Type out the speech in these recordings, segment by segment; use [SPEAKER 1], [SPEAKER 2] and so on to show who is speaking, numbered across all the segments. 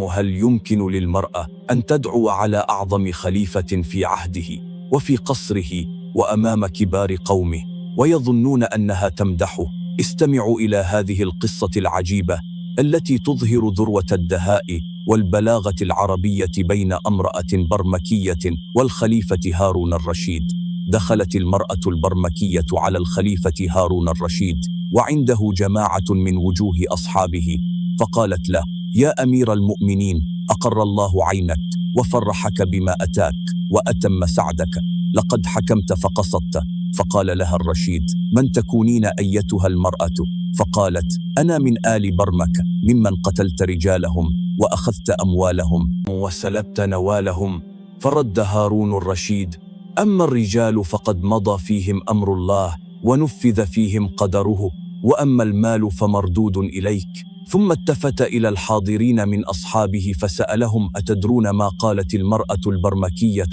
[SPEAKER 1] هل يمكن للمرأة أن تدعو على أعظم خليفة في عهده وفي قصره وأمام كبار قومه ويظنون أنها تمدحه؟ استمعوا إلى هذه القصة العجيبة التي تظهر ذروة الدهاء والبلاغة العربية بين امرأة برمكية والخليفة هارون الرشيد. دخلت المرأة البرمكية على الخليفة هارون الرشيد وعنده جماعة من وجوه أصحابه، فقالت له: يا أمير المؤمنين، أقر الله عينك وفرحك بما أتاك وأتم سعدك، لقد حكمت فقصدت. فقال لها الرشيد: من تكونين أيتها المرأة؟ فقالت: أنا من آل برمك، ممن قتلت رجالهم وأخذت أموالهم وسلبت نوالهم. فرد هارون الرشيد: أما الرجال فقد مضى فيهم أمر الله ونفذ فيهم قدره، وأما المال فمردود إليك. ثم التفت إلى الحاضرين من أصحابه فسألهم: أتدرون ما قالت المرأة البرمكية؟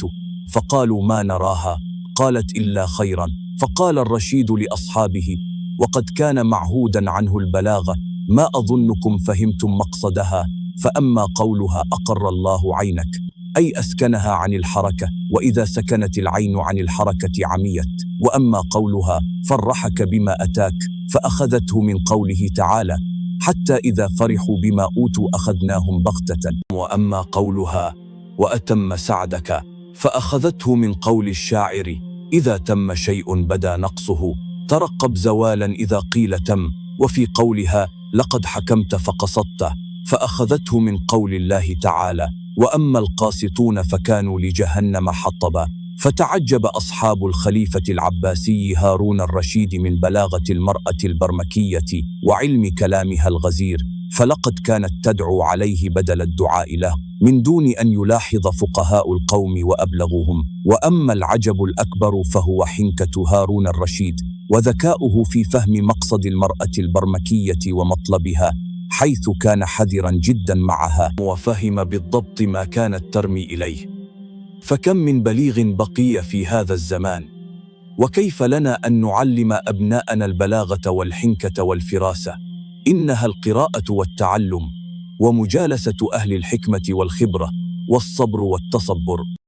[SPEAKER 1] فقالوا: ما نراها، قالت إلا خيرا. فقال الرشيد لأصحابه: وقد كان معهودا عنه البلاغة، ما أظنكم فهمتم مقصدها. فأما قولها أقر الله عينك، أي أسكنها عن الحركة، وإذا سكنت العين عن الحركة عميت. وأما قولها فرحك بما أتاك، فأخذته من قوله تعالى: حتى إذا فرحوا بما أوتوا أخذناهم بغتة. وأما قولها وأتم سعدك، فأخذته من قول الشاعر: إذا تم شيء بدا نقصه، ترقب زوالا إذا قيل تم. وفي قولها لقد حكمت فقصدت، فأخذته من قول الله تعالى: وأما القاسطون فكانوا لجهنم حطبا. فتعجب أصحاب الخليفة العباسي هارون الرشيد من بلاغة المرأة البرمكية وعلم كلامها الغزير، فلقد كانت تدعو عليه بدل الدعاء له، من دون أن يلاحظ فقهاء القوم وأبلغهم. وأما العجب الأكبر فهو حنكة هارون الرشيد وذكاؤه في فهم مقصد المرأة البرمكية ومطلبها، حيث كان حذرا جدا معها وفهم بالضبط ما كانت ترمي إليه. فكم من بليغ بقي في هذا الزمان، وكيف لنا أن نعلم أبناءنا البلاغة والحنكة والفراسة؟ إنها القراءة والتعلم ومجالسة أهل الحكمة والخبرة والصبر والتصبر.